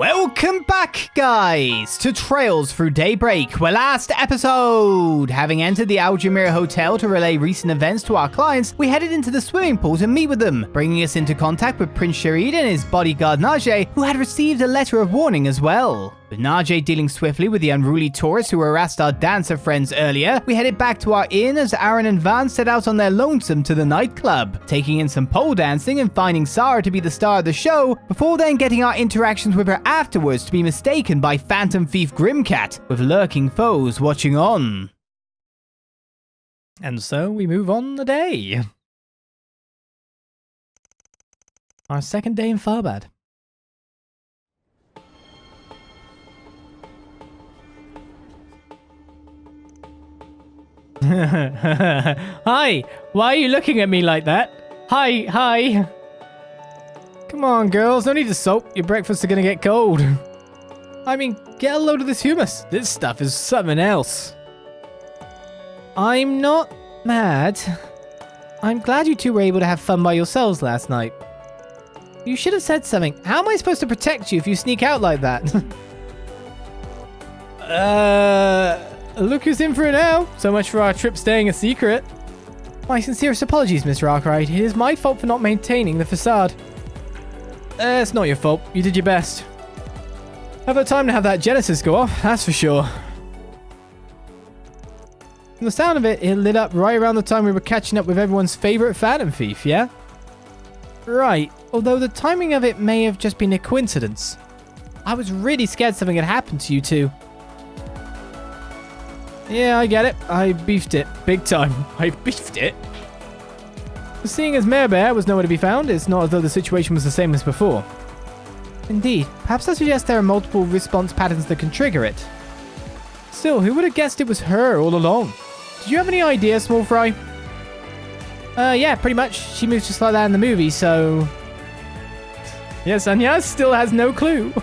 Welcome back, guys, to Trails Through Daybreak, where last episode, having entered the Algemir Hotel to relay recent events to our clients, we headed into the swimming pool to meet with them, bringing us into contact with Prince Sharid and his bodyguard Najee, who had received a letter of warning as well. With Najee dealing swiftly with the unruly tourists who harassed our dancer friends earlier, we headed back to our inn as Aaron and Van set out on their lonesome to the nightclub, taking in some pole dancing and finding Sarah to be the star of the show, before then getting our interactions with her afterwards to be mistaken by Phantom Thief Grimcat, with lurking foes watching on. And so we move on the day. Our second day in Tharbad. Hi, why are you looking at me like that? Hi. Come on, girls, no need to soap. Your breakfasts are gonna get cold. I mean, get a load of this humus. This stuff is something else. I'm not mad. I'm glad you two were able to have fun by yourselves last night. You should have said something. How am I supposed to protect you if you sneak out like that? Look who's in for it now. So much for our trip staying a secret. My sincerest apologies, Mr. Arkride. It is my fault for not maintaining the facade. It's not your fault. You did your best. Have the time to have that Genesis go off, that's for sure. From the sound of it, it lit up right around the time we were catching up with everyone's favorite Phantom Thief, yeah? Right, although the timing of it may have just been a coincidence. I was really scared something had happened to you two. Yeah, I get it. I beefed it. Big time. I beefed it. Seeing as Mare Bear was nowhere to be found, it's not as though the situation was the same as before. Indeed. Perhaps that suggests there are multiple response patterns that can trigger it. Still, who would have guessed it was her all along? Did you have any idea, Small Fry? Yeah, pretty much. She moves just like that in the movie, so... Yes, Agnès still has no clue.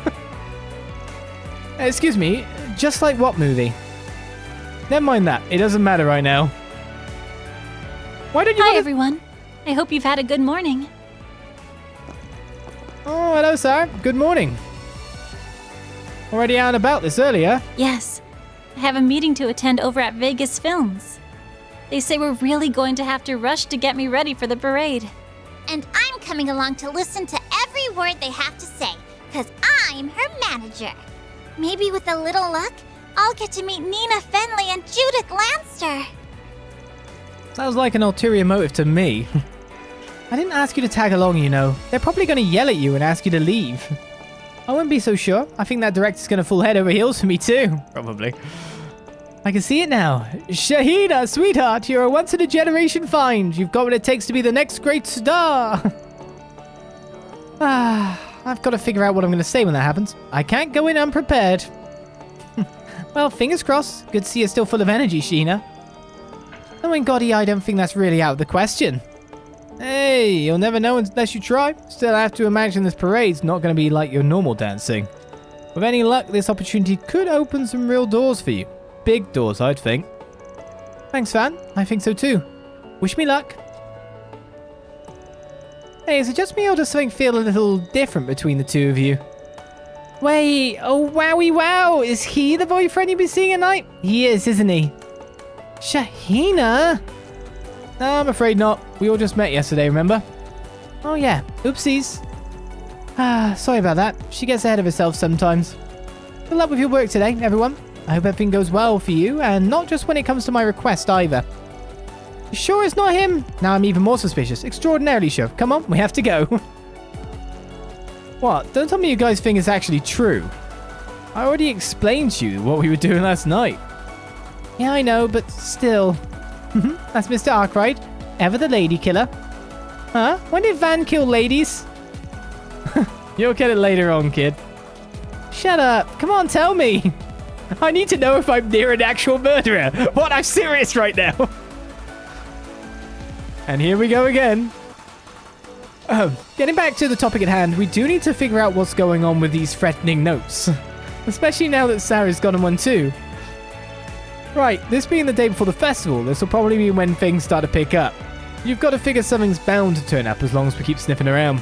Excuse me, just like what movie? Never mind that. It doesn't matter right now. Why don't you Hi, everyone. I hope you've had a good morning. Oh, hello, Sarah. Good morning. Already out and about this earlier? Yes. I have a meeting to attend over at Vegas Films. They say we're really going to have to rush to get me ready for the parade. And I'm coming along to listen to every word they have to say, because I'm her manager. Maybe with a little luck, I'll get to meet Nina Fenley and Judith Lanster. Sounds like an ulterior motive to me. I didn't ask you to tag along, you know. They're probably going to yell at you and ask you to leave. I wouldn't be so sure. I think that director's going to fall head over heels for me too. Probably. I can see it now. Shahida, sweetheart, you're a once-in-a-generation find. You've got what it takes to be the next great star. I've got to figure out what I'm going to say when that happens. I can't go in unprepared. Well, fingers crossed. Good to see you're still full of energy, Sheena. Knowing Gotti, I don't think that's really out of the question. Hey, you'll never know unless you try. Still, I have to imagine this parade's not going to be like your normal dancing. With any luck, this opportunity could open some real doors for you. Big doors, I'd think. Thanks, Van. I think so too. Wish me luck. Hey, is it just me or does something feel a little different between the two of you? Wait, oh wowie wow, is he the boyfriend you've been seeing at night? He is, isn't he? Shahina? No, I'm afraid not. We all just met yesterday, remember? Oh yeah, oopsies. Sorry about that. She gets ahead of herself sometimes. Good luck with your work today, everyone. I hope everything goes well for you, and not just when it comes to my request either. You sure it's not him? Now I'm even more suspicious. Extraordinarily sure. Come on, we have to go. What? Don't tell me you guys think it's actually true. I already explained to you what we were doing last night. Yeah, I know, but still. That's Mr. Arkride, ever the lady killer. Huh? When did Van kill ladies? You'll get it later on, kid. Shut up. Come on, tell me. I need to know if I'm near an actual murderer. What? I'm serious right now. And here we go again. Getting back to the topic at hand, we do need to figure out what's going on with these threatening notes. Especially now that Sarah's gotten one too. Right, this being the day before the festival, this will probably be when things start to pick up. You've got to figure something's bound to turn up as long as we keep sniffing around.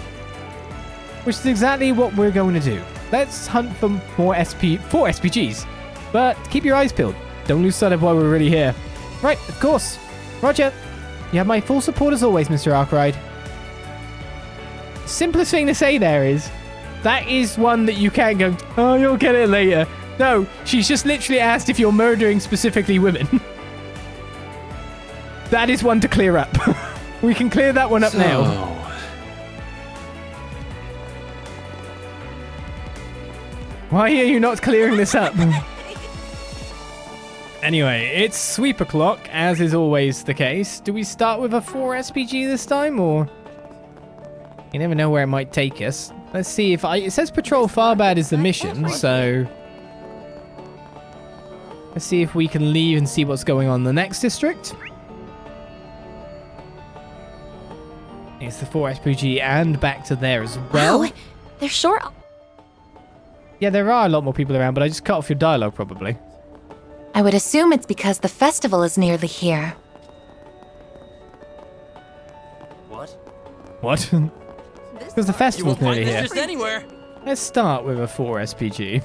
Which is exactly what we're going to do. let's hunt for more four SPGs. But keep your eyes peeled. Don't lose sight of why we're really here. Right, of course. Roger. You have my full support as always, Mr. Arkride. Simplest thing to say there is, that is one that you can't go, oh, you'll get it later. No, she's just literally asked if you're murdering specifically women. That is one to clear up. We can clear that one up now. Why are you not clearing this up? Anyway, it's sweep o'clock, as is always the case. Do we start with a 4 SPG this time, or? You never know where it might take us. Let's see if it says patrol Tharbad is the mission, so let's see if we can leave and see what's going on in the next district. It's the 4 SPG and back to there as well. Wow, they're short. Yeah, there are a lot more people around, but I just cut off your dialogue probably. I would assume it's because the festival is nearly here. What? Because the festival's nearly here. Just anywhere. Let's start with a 4 SPG.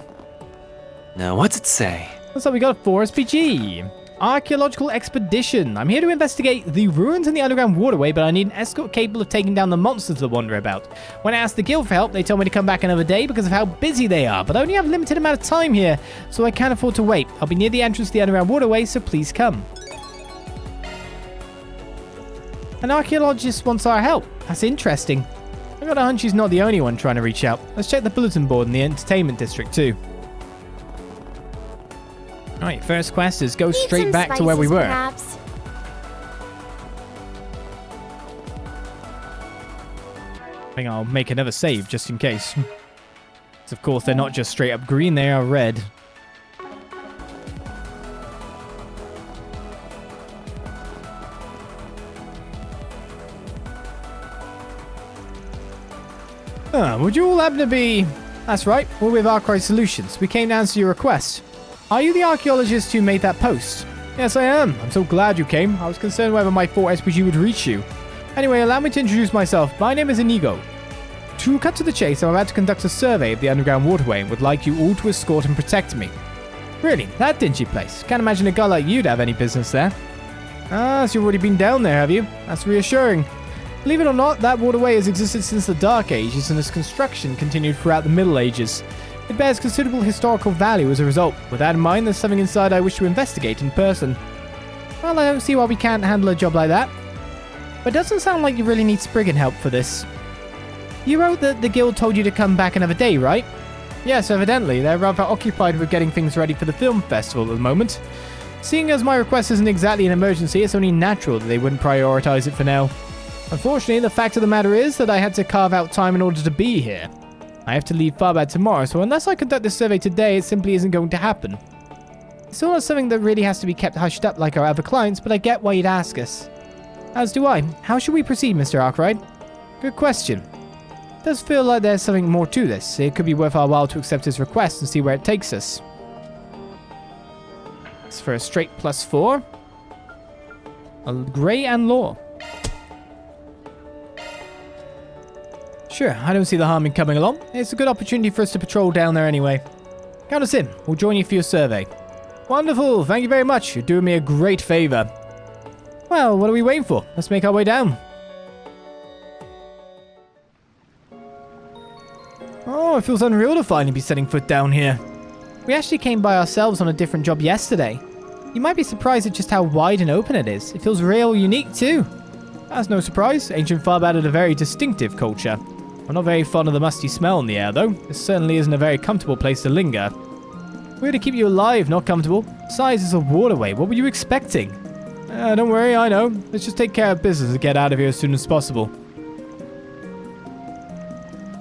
Now, what's it say? Looks like we got a 4 SPG. Archaeological Expedition. I'm here to investigate the ruins in the underground waterway, but I need an escort capable of taking down the monsters that wander about. When I asked the guild for help, they told me to come back another day because of how busy they are, but I only have a limited amount of time here, so I can't afford to wait. I'll be near the entrance to the underground waterway, so please come. An archaeologist wants our help. That's interesting. I got a hunch he's not the only one trying to reach out. Let's check the bulletin board in the entertainment district too. Alright, first quest is go straight back to where we were. Perhaps. I think I'll make another save just in case. Because of course they're not just straight up green, they are red. Would you all happen to be... That's right, we're with Arkride Solutions. We came to answer your request. Are you the archaeologist who made that post? Yes, I am. I'm so glad you came. I was concerned whether my 4 SPG would reach you. Anyway, allow me to introduce myself. My name is Inigo. To cut to the chase, I'm about to conduct a survey of the underground waterway and would like you all to escort and protect me. Really? That dingy place? Can't imagine a guy like you to have any business there. Ah, so you've already been down there, have you? That's reassuring. Believe it or not, that waterway has existed since the Dark Ages and its construction continued throughout the Middle Ages. It bears considerable historical value as a result. With that in mind, there's something inside I wish to investigate in person. Well, I don't see why we can't handle a job like that. But it doesn't sound like you really need Spriggan help for this. You wrote that the guild told you to come back another day, right? Yes, evidently. They're rather occupied with getting things ready for the film festival at the moment. Seeing as my request isn't exactly an emergency, it's only natural that they wouldn't prioritize it for now. Unfortunately, the fact of the matter is that I had to carve out time in order to be here. I have to leave Tharbad tomorrow, so unless I conduct this survey today, it simply isn't going to happen. It's still not something that really has to be kept hushed up like our other clients, but I get why you'd ask us. As do I. How should we proceed, Mr. Arkride? Good question. It does feel like there's something more to this. It could be worth our while to accept his request and see where it takes us. It's for a straight +4. A grey and law. Sure, I don't see the harm in coming along. It's a good opportunity for us to patrol down there anyway. Count us in. We'll join you for your survey. Wonderful. Thank you very much. You're doing me a great favor. Well, what are we waiting for? Let's make our way down. Oh, it feels unreal to finally be setting foot down here. We actually came by ourselves on a different job yesterday. You might be surprised at just how wide and open it is. It feels real unique too. That's no surprise. Ancient Tharbad had a very distinctive culture. I'm not very fond of the musty smell in the air, though. This certainly isn't a very comfortable place to linger. We're here to keep you alive, not comfortable. Besides, it's a waterway. What were you expecting? Don't worry, I know. Let's just take care of business and get out of here as soon as possible.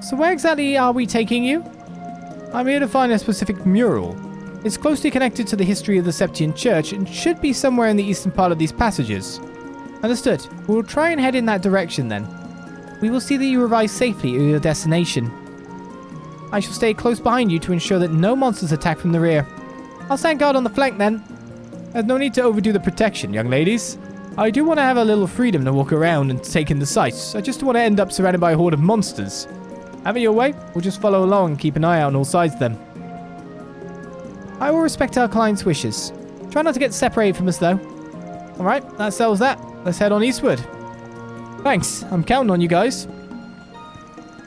So where exactly are we taking you? I'm here to find a specific mural. It's closely connected to the history of the Septian Church and should be somewhere in the eastern part of these passages. Understood. We'll try and head in that direction then. We will see that you arrive safely at your destination. I shall stay close behind you to ensure that no monsters attack from the rear. I'll stand guard on the flank then. There's no need to overdo the protection, young ladies. I do want to have a little freedom to walk around and take in the sights. I just don't want to end up surrounded by a horde of monsters. Have it your way. We'll just follow along and keep an eye out on all sides then. I will respect our client's wishes. Try not to get separated from us, though. All right, that settles that. Let's head on eastward. Thanks. I'm counting on you guys.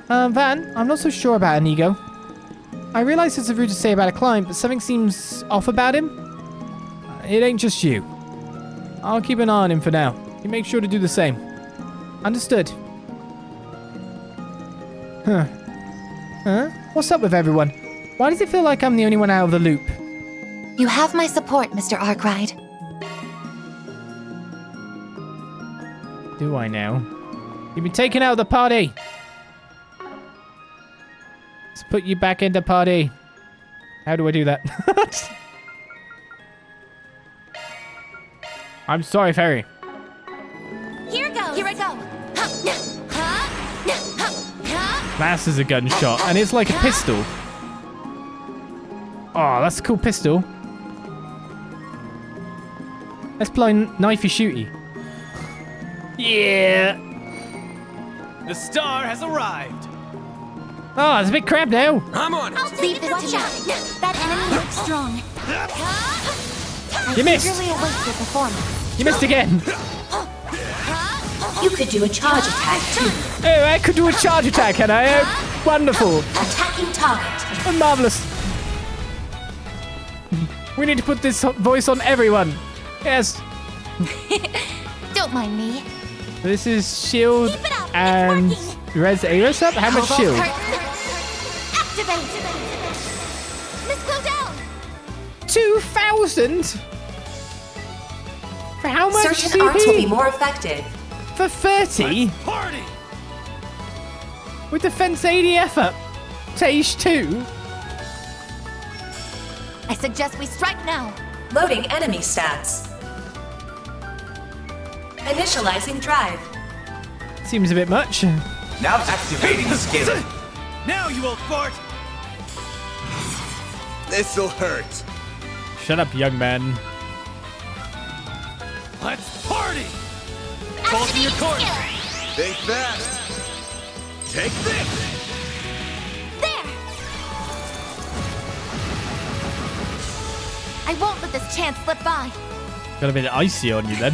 Van, I'm not so sure about Inigo. I realize it's rude to say about a client, but something seems off about him. It ain't just you. I'll keep an eye on him for now. You make sure to do the same. Understood. Huh? What's up with everyone? Why does it feel like I'm the only one out of the loop? You have my support, Mr. Arkride. Do I now? You've been taken out of the party. Let's put you back into party. How do I do that? I'm sorry, Fairy. Here goes. Here I go. That is a gunshot, and it's like a pistol. Oh, that's a cool pistol. Let's play knifey shooty. Yeah. The star has arrived. Oh, it's a bit crap now. I'm on it. Leave this to me. That enemy looks strong. You missed. Eagerly await your performance. You missed again. You could do a charge attack too. Oh, I could do a charge attack, can I? Oh, wonderful. Attacking target. Oh, marvelous. We need to put this voice on everyone. Yes. Don't mind me. This is shield Keep it up. It's and working. res Ares up. How much shield? Activate. Miss Claudel. 2,000. For how much Certain arts will be CP? more effective. For 30? Party. With defense ADF up. Stage 2. I suggest we strike now. Loading enemy stats. Initializing drive. Seems a bit much. Now activating skill. Now you old fart. This'll hurt. Shut up, young man. Let's party. Fall to your corner. Think fast. Take this. There. I won't let this chance slip by. Got a bit icy on you then.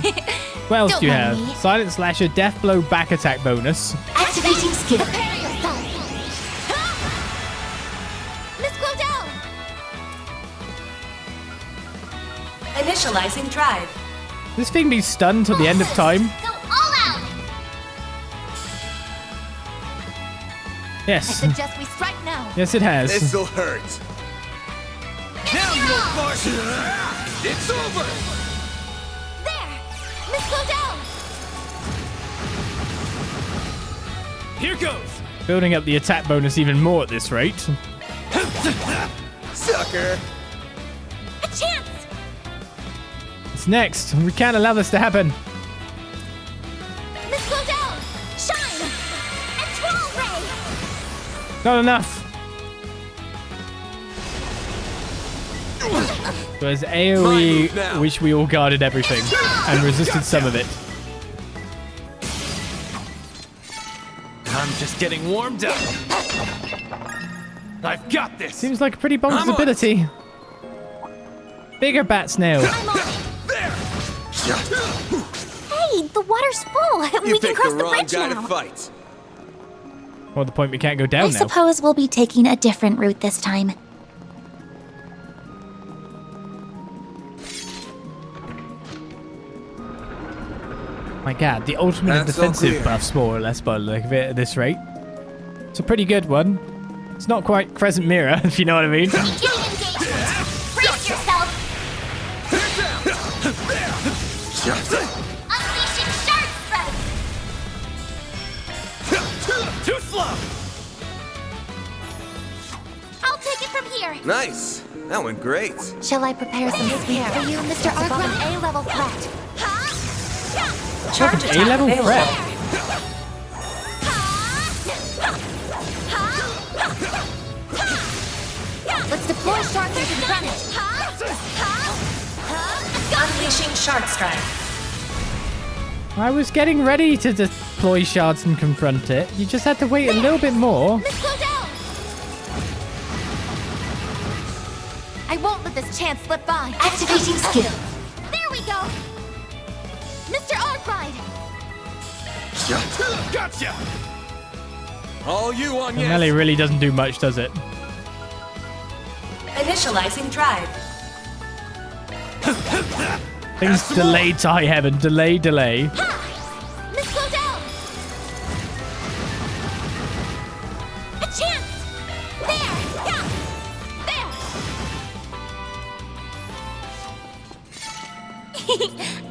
What else Don't do you mind have? me. Silent Slasher, Death Blow, back attack bonus. Activating skill. Prepare yourself. Miss Claudel. Initializing drive. This thing be stunned till the end of time. Go all out. I Yes. suggest we strike now. Yes, it has. This'll hurt. Now you old fart. It's over. There. Miss Claudel. Here goes. Building up the attack bonus even more at this rate. Sucker. A chance. It's next. We can't allow this to happen. Miss Claudel. Shine. And Troll Ray. Not enough. So as My AoE, move now. wish we all guarded everything and resisted some of it. I'm just getting warmed up. I've got this. Seems like a pretty bonkers I'm on it. ability. Bigger bat snail. I'm on it. There. Hey, the water's full. You We can picked cross the the wrong bridge guy now. to fight. Well, the point we can't go I down now. suppose we'll be taking a different route this time. My god, the ultimate That's all defensive clear. buffs more or less by the look of it at this rate. It's a pretty good one. It's not quite Crescent Mirror, if you know what I mean. Getting engagement. Brace yourself. Unleashing Shark Spread. Too slow. I'll take it from here. Nice. That went great. Shall I prepare some sweet for you, Mr. Arkride? A-level threat. Charge attack A-level available. threat. Let's deploy sharks and confront it. Unleashing Shark Strike. I was getting ready to deploy shards and confront it. You just had to wait a little bit more. Miss Claudel! I won't let this chance slip by. Activating skill. There we go! Mr. Arkride! Gotcha! All you on The melee yes. really doesn't do much, does it? Initializing drive. Things delayed to high heaven. Delay. Miss Claudel! A chance! There! Yeah! There!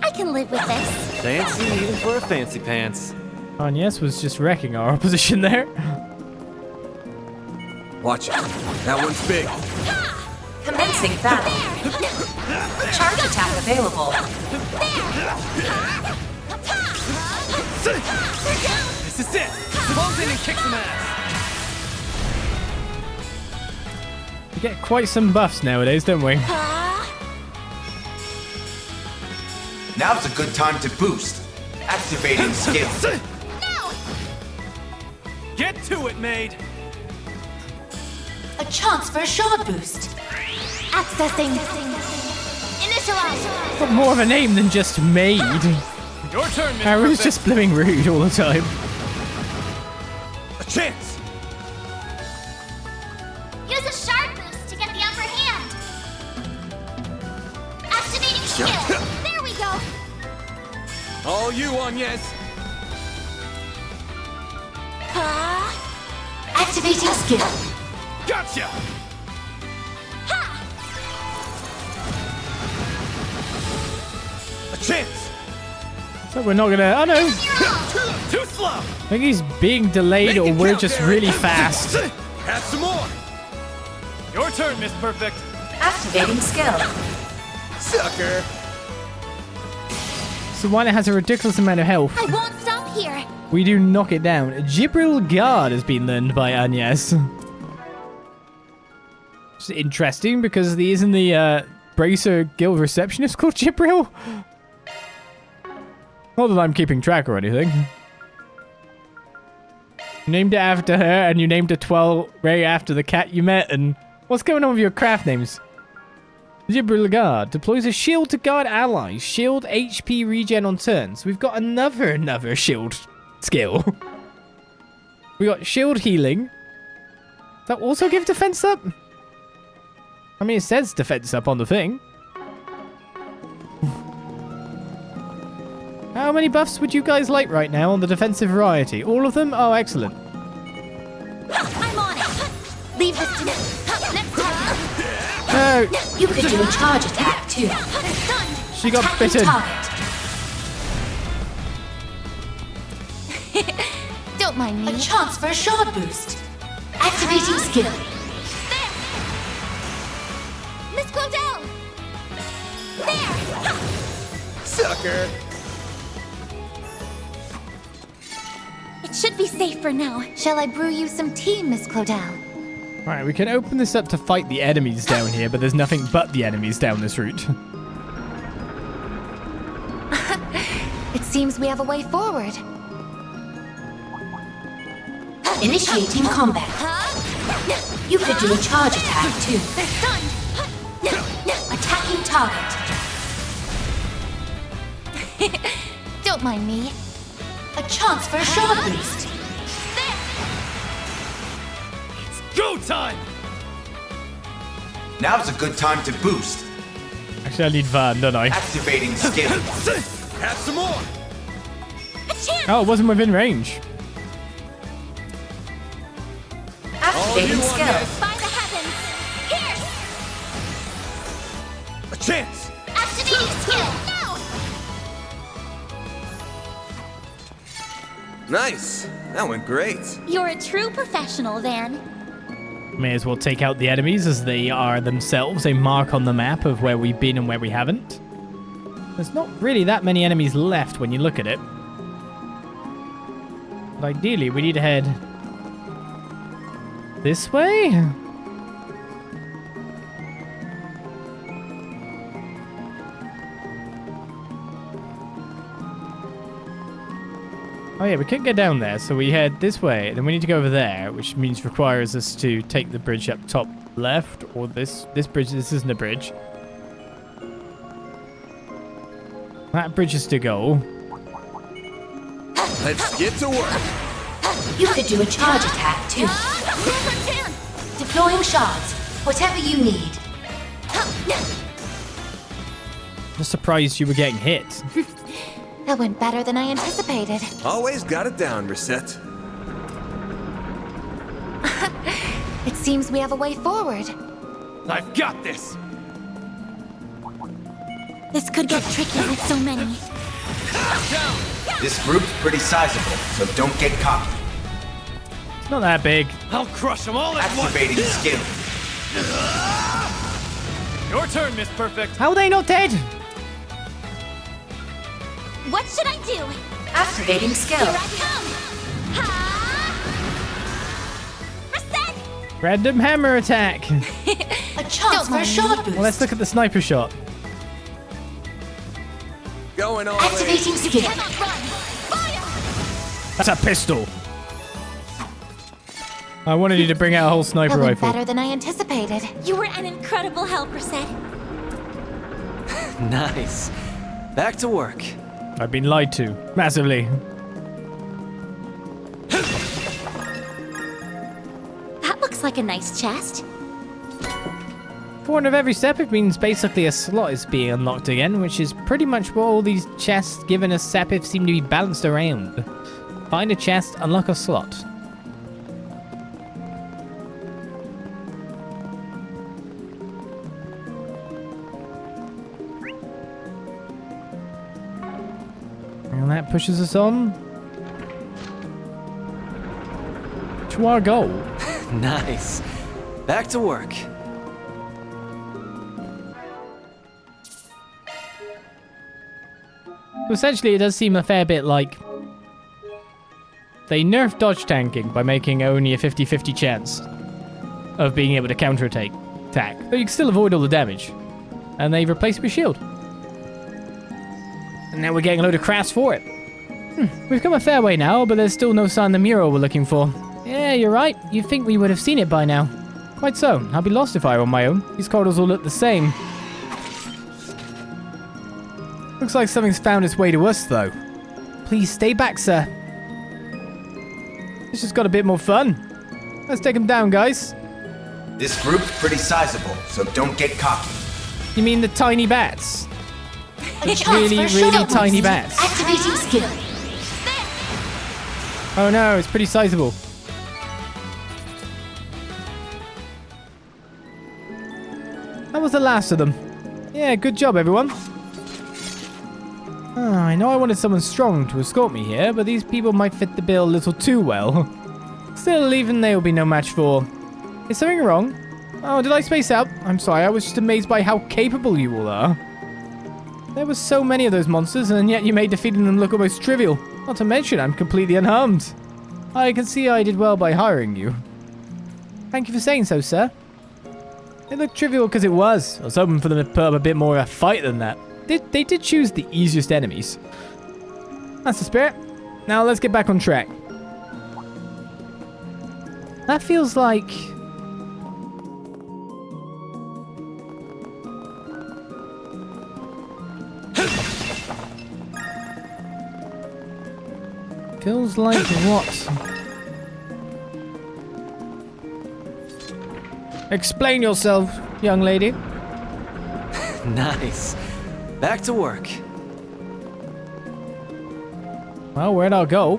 I can live with this. Fancy even for a fancy pants. Agnès was just wrecking our opposition there. Watch it. That one's big. Commencing battle. Charge attack available. This is it! Close in and kick some ass! We get quite some buffs nowadays, don't we? Now's a good time to boost. Activating skill. No! Get to it, maid! A chance for a shard boost. Accessing. Initialize. Got more of a name than just maid. Your turn, Miss Haru's Perfect. just living rude all the time. A chance. Use a shard boost to get the upper hand. Activating skill. There we go. All you on yes. Activating skill. Gotcha! A chance. So we're not gonna... Oh no! Too slow! I think he's being delayed Make or it we're count, just Derek. really fast. Have some more. Your turn, Miss Perfect. Activating skill. Sucker. So one has a ridiculous amount of health. I won't stop here. We do knock it down. Gibril Guard has been learned by Agnès. It's interesting because he isn't the Bracer Guild receptionist called Gibril. Not that I'm keeping track or anything. You named it after her and you named a 12 right after the cat you met, and what's going on with your craft names? Gibril Guard deploys a shield to guard allies. Shield HP regen on turns. We've got another shield skill. We got shield healing. Does that also give defense up? I mean, it says defense up on the thing. How many buffs would you guys like right now on the defensive variety? All of them? Oh, excellent. I'm on it. Leave this to me. Next time. No, You could do a charge attack too. Stunned. she got Attacking bitten. target. Don't mind me. A chance for a shard boost. Activating skill. Miss Claudel. There. Sucker. It should be safe for now. Shall I brew you some tea, Miss Claudel? Right, we can open this up to fight the enemies down here, but there's nothing but the enemies down this route. It seems we have a way forward. Initiating combat. You could do a charge attack too. Stunned. Attacking target. Don't mind me. A chance for a shard boost. Go time! Now's a good time to boost. Actually, I need Van, don't I? Activating skill. Have some more. A chance. Oh, it wasn't within range. Activating skill. By the heavens. Here. A chance. Activating skill. No. Nice. That went great. You're a true professional, Van. May as well take out the enemies as they are themselves a mark on the map of where we've been and where we haven't. There's not really that many enemies left when you look at it. But ideally, we need to head this way? Oh yeah, we can't get down there, so we head this way, and then we need to go over there, which means requires us to take the bridge up top left, or this bridge. This isn't a bridge. That bridge is to go. Let's get to work. You could do a charge attack too. Deploying shards. Whatever you need. I'm surprised you were getting hit. That went better than I anticipated. Always got it down, Reset. It seems we have a way forward. I've got this. This could get tricky with so many. This group's pretty sizable, so don't get cocky. It's not that big. I'll crush them all at once. Activating skill. Your turn, Miss Perfect. How are they not dead? What should I do? Activating skill. Here I come! Ha! Reset! Random hammer attack. A chance for a shard boost. Well, let's look at the sniper shot. Going all Activating skill. Cannot run! Fire! That's a pistol. I wanted you to bring out a whole sniper That went rifle. better than I anticipated. You were an incredible help, Reset. Nice. Back to work. I've been lied to. Massively. That looks like a nice chest. For one of every step, it means basically a slot is being unlocked again, which is pretty much what all these chests given us Sepith seem to be balanced around. Find a chest, unlock a slot. And that pushes us on to our goal. Nice. Back to work. So essentially, it does seem a fair bit like they nerfed dodge tanking by making only a 50-50 chance of being able to counterattack. But you can still avoid all the damage. And they replaced it with shield. And now we're getting a load of crafts for it. We've come a fair way now, but there's still no sign of the mural we're looking for. Yeah, you're right. You'd think we would have seen it by now. Quite so. I'd be lost if I were on my own. These corridors all look the same. Looks like something's found its way to us, though. Please stay back, sir. This just got a bit more fun. Let's take them down, guys. This group's pretty sizable, so don't get cocky. You mean the tiny bats? A chance Really, for a really shard tiny boost. bats. Activating skill. Oh no, it's pretty sizable. That was the last of them. Yeah, good job, everyone. I know I wanted someone strong to escort me here, but these people might fit the bill a little too well. Still, even they will be no match for... Is something wrong? Oh, did I space out? I'm sorry, I was just amazed by how capable you all are. There were so many of those monsters, and yet you made defeating them look almost trivial. Not to mention, I'm completely unharmed. I can see I did well by hiring you. Thank you for saying so, sir. It looked trivial because it was. I was hoping for them to put up a bit more of a fight than that. They did choose the easiest enemies. That's the spirit. Now let's get back on track. That feels like... Feels like what? Explain yourself, young lady. Nice. Back to work. Well, where'd I go?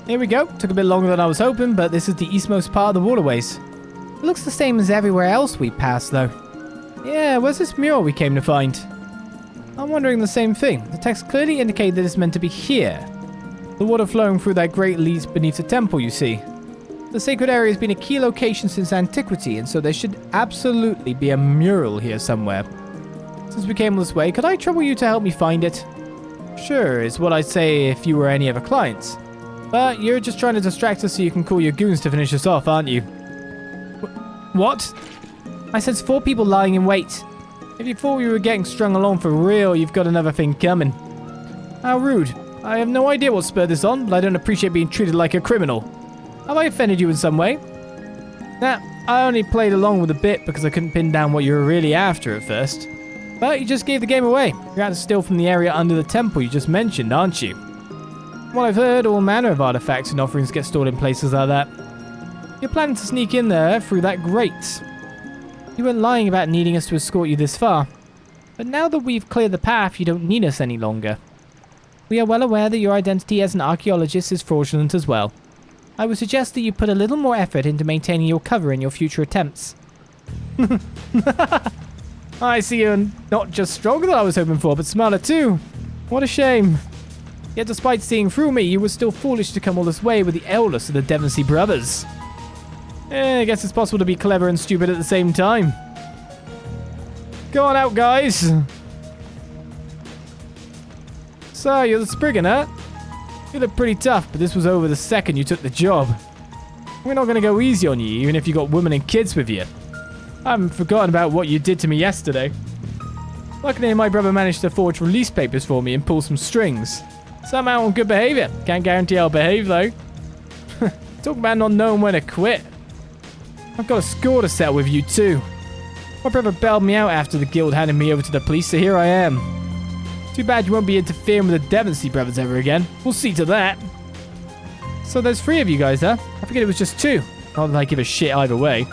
Here we go. Took a bit longer than I was hoping, but this is the eastmost part of the waterways. It looks the same as everywhere else we passed, though. Yeah, where's this mural we came to find? I'm wondering the same thing. The text clearly indicated that it's meant to be here. The water flowing through that grate leads beneath the temple, you see. The sacred area has been a key location since antiquity, and so there should absolutely be a mural here somewhere. Since we came this way, could I trouble you to help me find it? Sure, is what I'd say if you were any of our clients. But you're just trying to distract us so you can call your goons to finish us off, aren't you? What? I sense 4 people lying in wait. If you thought we were getting strung along for real, you've got another thing coming. How rude. I have no idea what spurred this on, but I don't appreciate being treated like a criminal. Have I offended you in some way? Nah, I only played along with a bit because I couldn't pin down what you were really after at first. But you just gave the game away. You're out to steal from the area under the temple you just mentioned, aren't you? From what I've heard, all manner of artifacts and offerings get stored in places like that. You're planning to sneak in there through that grate. You weren't lying about needing us to escort you this far. But now that we've cleared the path, you don't need us any longer. We are well aware that your identity as an archaeologist is fraudulent as well. I would suggest that you put a little more effort into maintaining your cover in your future attempts. I see you're not just stronger than I was hoping for, but smarter too. What a shame. Yet despite seeing through me, you were still foolish to come all this way with the eldest of the Devonsey brothers. I guess it's possible to be clever and stupid at the same time. Go on out, guys. So, you're the Spriggan, huh? You look pretty tough, but this was over the second you took the job. We're not going to go easy on you, even if you got women and kids with you. I haven't forgotten about what you did to me yesterday. Luckily, my brother managed to forge release papers for me and pull some strings. Somehow on good behavior. Can't guarantee I'll behave, though. Talk about not knowing when to quit. I've got a score to settle with you, too. My brother bailed me out after the guild handed me over to the police, so here I am. Too bad you won't be interfering with the Devonsey brothers ever again. We'll see to that. So there's 3 of you guys, huh? I figured it was just 2. Not that I give a shit either way.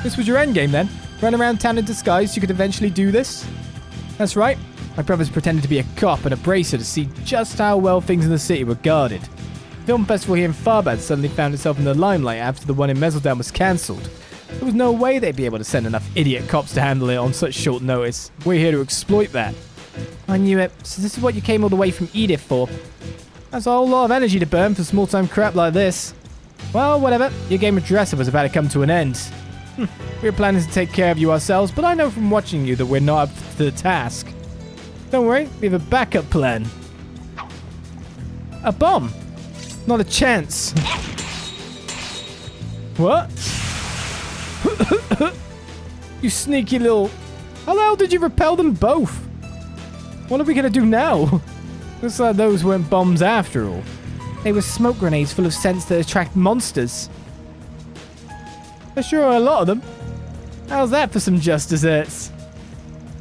This was your endgame then? Run around town in disguise so you could eventually do this? That's right. My brother's pretended to be a cop and a bracer to see just how well things in the city were guarded. The film festival here in Tharbad suddenly found itself in the limelight after the one in Messeldown was cancelled. There was no way they'd be able to send enough idiot cops to handle it on such short notice. We're here to exploit that. I knew it. So this is what you came all the way from Edith for. That's a whole lot of energy to burn for small-time crap like this. Well, whatever. Your game of dress-up was about to come to an end. We were planning to take care of you ourselves, but I know from watching you that we're not up to the task. Don't worry, we have a backup plan. A bomb? Not a chance. What? You sneaky little... How the hell did you repel them both? What are we going to do now? Looks like those weren't bombs after all. They were smoke grenades full of scents that attract monsters. There sure are a lot of them. How's that for some just desserts?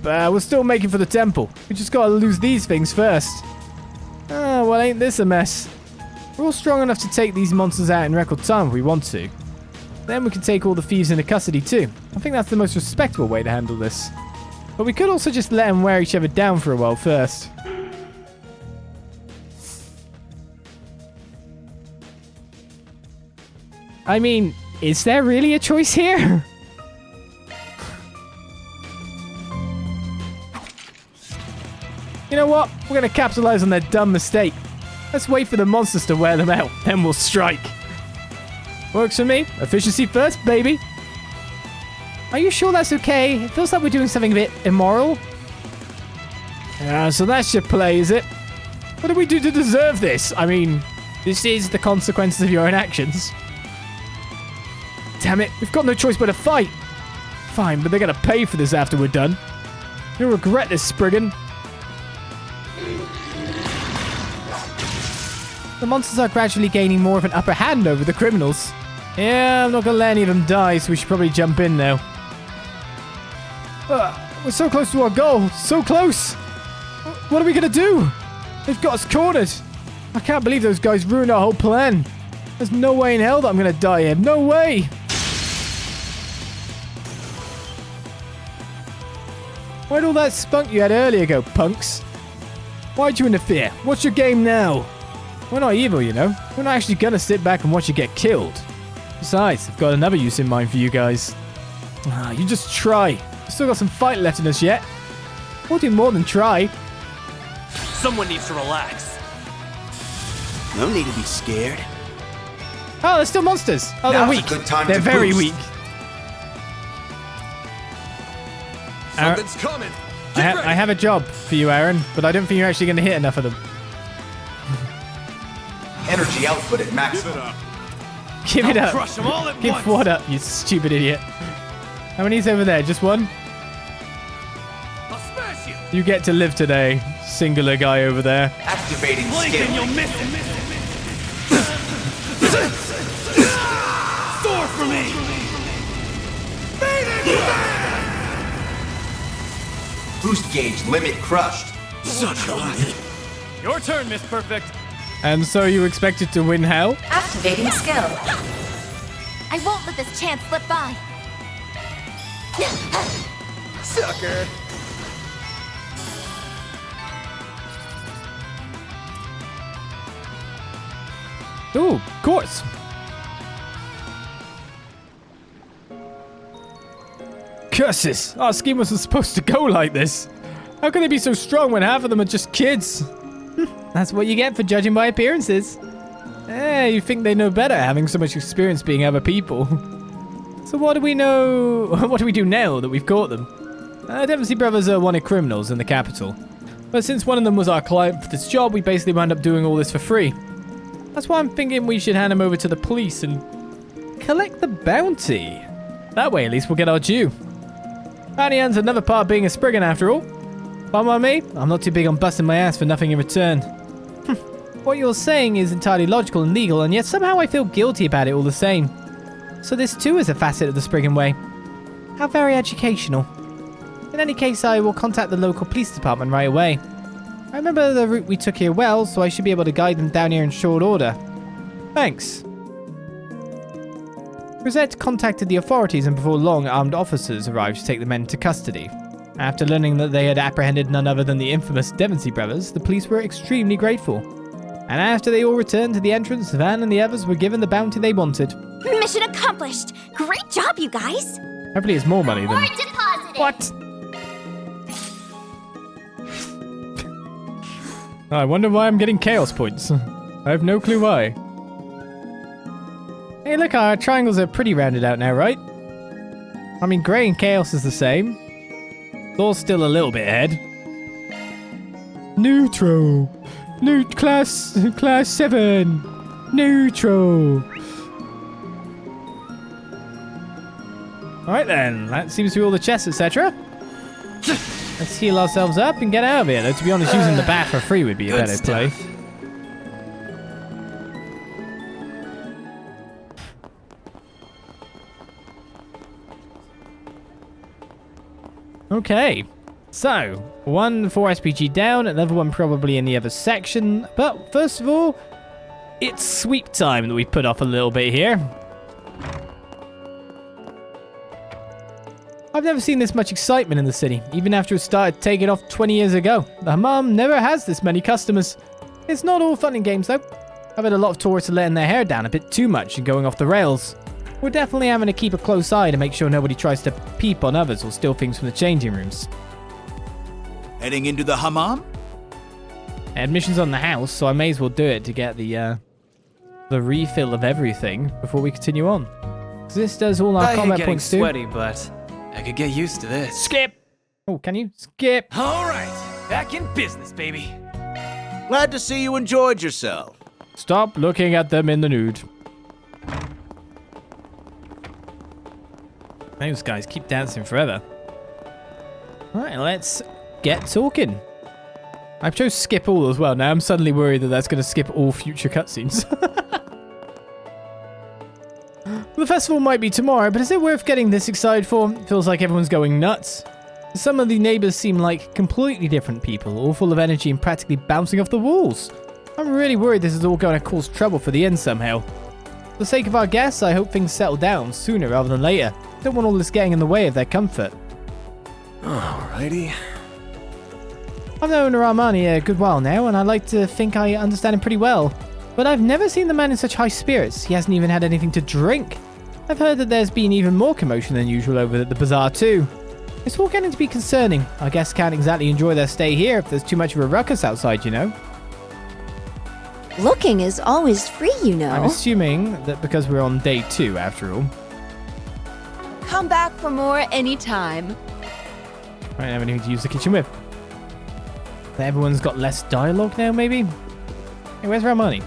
But we're still making for the temple. We just gotta lose these things first. Ah, well, ain't this a mess? We're all strong enough to take these monsters out in record time if we want to. Then we can take all the thieves into custody too. I think that's the most respectable way to handle this. But we could also just let them wear each other down for a while first. I mean, is there really a choice here? You know what? We're going to capitalize on their dumb mistake. Let's wait for the monsters to wear them out, then we'll strike. Works for me. Efficiency first, baby. Are you sure that's okay? It feels like we're doing something a bit immoral. So that's your play, is it? What did we do to deserve this? I mean, this is the consequences of your own actions. Damn it, we've got no choice but to fight. Fine, but they're going to pay for this after we're done. You'll regret this, Spriggan. The monsters are gradually gaining more of an upper hand over the criminals. Yeah, I'm not going to let any of them die, so we should probably jump in now. We're so close to our goal. So close. What are we going to do? They've got us cornered. I can't believe those guys ruined our whole plan. There's no way in hell that I'm going to die here. No way. Where'd all that spunk you had earlier go, punks? Why'd you interfere? What's your game now? We're not evil, you know. We're not actually going to sit back and watch you get killed. Besides, I've got another use in mind for you guys. You just try. We've still got some fight left in us yet. We'll do more than try. Someone needs to relax. No need to be scared. Oh, they're still monsters. Oh, they're Now's weak. a good time They're to very boost. weak. Something's coming. I have a job for you, Aaron, but I don't think you're actually going to hit enough of them. Energy output at maximum. Give it up. Crush them all at Give once. what up, you stupid idiot. How many's over there? Just one? I'll smash you. You get to live today. singular guy over there. Activating Blink and you'll skill. miss it. Soar for me. Boost gauge limit crushed. Such a light. Your turn, Miss Perfect. And so you expected to win hell? Activating skill. I won't let this chance slip by. Sucker. Ooh, of course. Curses! Our scheme wasn't supposed to go like this. How can they be so strong when half of them are just kids? That's what you get for judging by appearances. You think they know better, having so much experience being other people. So what do we know? What do we do now that we've caught them? Dempsey brothers are wanted criminals in the capital. But since one of them was our client for this job, we basically wound up doing all this for free. That's why I'm thinking we should hand him over to the police and collect the bounty. That way, at least, we'll get our due. Bounty hunt's another part of being a Spriggan, after all. Fun by me? I'm not too big on busting my ass for nothing in return. What you're saying is entirely logical and legal, and yet somehow I feel guilty about it all the same. So this too is a facet of the Spriggan way. How very educational. In any case, I will contact the local police department right away. I remember the route we took here well, so I should be able to guide them down here in short order. Thanks. Rosette contacted the authorities, and before long, armed officers arrived to take the men into custody. After learning that they had apprehended none other than the infamous Devonsey brothers, the police were extremely grateful. And after they all returned to the entrance, Van and the others were given the bounty they wanted. Mission accomplished. Great job, you guys. Hopefully it's more money than... deposited. What? I wonder why I'm getting chaos points. I have no clue why. Hey, look, our triangles are pretty rounded out now, right? I mean, grey and chaos is the same. Thor's still a little bit ahead. Neutral. Class 7. Neutral. Alright then, that seems to be all the chests, etc. Let's heal ourselves up and get out of here. Though, to be honest, using the bath for free would be a Good better play. stuff. Okay, so 1 4 SPG down, another one probably in the other section. But first of all, it's sweep time that we put off a little bit here. I've never seen this much excitement in the city, even after it started taking off 20 years ago. The hammam never has this many customers. It's not all fun and games though. I've had a lot of tourists letting their hair down a bit too much and going off the rails. We're definitely having to keep a close eye to make sure nobody tries to peep on others or steal things from the changing rooms. Heading into the hammam? Admission's on the house, so I may as well do it to get the refill of everything before we continue on. 'Cause this does all our I hate combat getting points too. sweaty, but I could get used to this. Skip! Oh, can you? Skip! All right, back in business, baby. Glad to see you enjoyed yourself. Stop looking at them in the nude. Those guys keep dancing forever. Alright, let's get talking. I chose skip all as well. Now I'm suddenly worried that that's going to skip all future cutscenes. The festival might be tomorrow, but is it worth getting this excited for? Feels like everyone's going nuts. Some of the neighbors seem like completely different people, all full of energy and practically bouncing off the walls. I'm really worried this is all going to cause trouble for the end somehow. For the sake of our guests, I hope things settle down sooner rather than later. Don't want all this getting in the way of their comfort. Alrighty. I've known Rahmani a good while now, and I like to think I understand him pretty well. But I've never seen the man in such high spirits. He hasn't even had anything to drink. I've heard that there's been even more commotion than usual over at the bazaar too. It's all getting to be concerning. Our guests can't exactly enjoy their stay here if there's too much of a ruckus outside, you know. Looking is always free, you know. I'm assuming that because we're on day 2 after all. Come back for more anytime. I don't have anything to use the kitchen with. Everyone's got less dialogue now, maybe? Hey, where's Rahmani?